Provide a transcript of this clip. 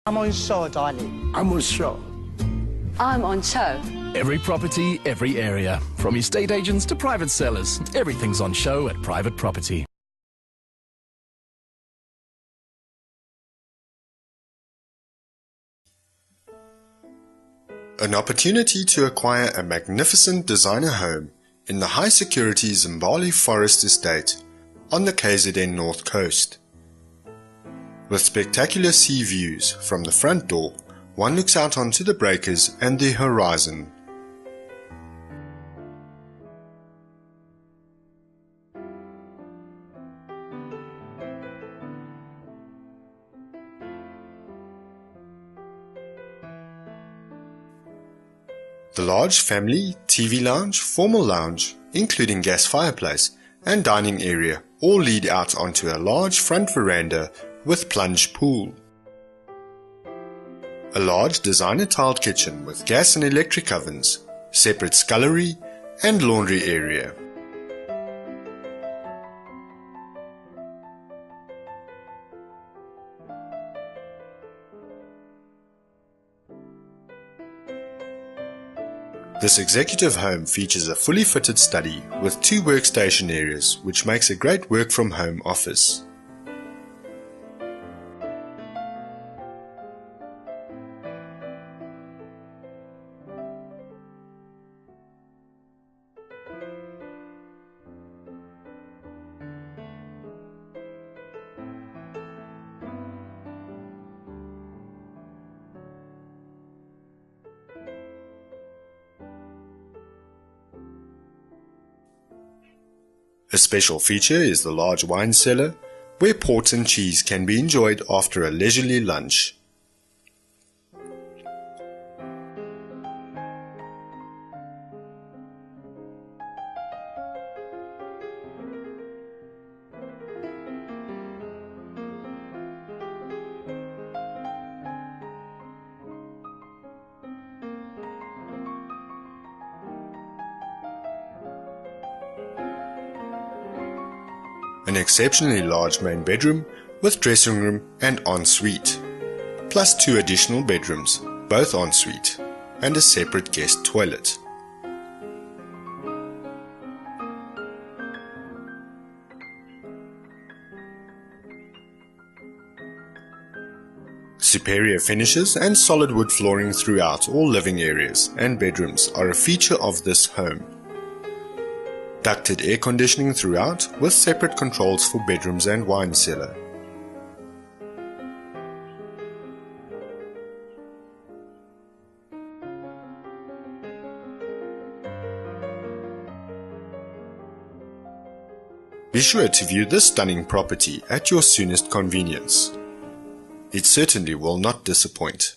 I'm on show, darling. I'm on show. I'm on show. Every property, every area. From estate agents to private sellers. Everything's on show at Private Property. An opportunity to acquire a magnificent designer home in the high-security Zimbali Forest Estate on the KZN North Coast. With spectacular sea views from the front door, one looks out onto the breakers and the horizon. The large family, TV lounge, formal lounge, including gas fireplace, and dining area all lead out onto a large front veranda with plunge pool. A large designer tiled kitchen with gas and electric ovens, separate scullery and laundry area. This executive home features a fully fitted study with 2 workstation areas, which makes a great work from home office. A special feature is the large wine cellar, where port and cheese can be enjoyed after a leisurely lunch. An exceptionally large main bedroom with dressing room and ensuite, plus 2 additional bedrooms, both ensuite, and a separate guest toilet. Superior finishes and solid wood flooring throughout all living areas and bedrooms are a feature of this home. Ducted air conditioning throughout with separate controls for bedrooms and wine cellar. Be sure to view this stunning property at your soonest convenience. It certainly will not disappoint.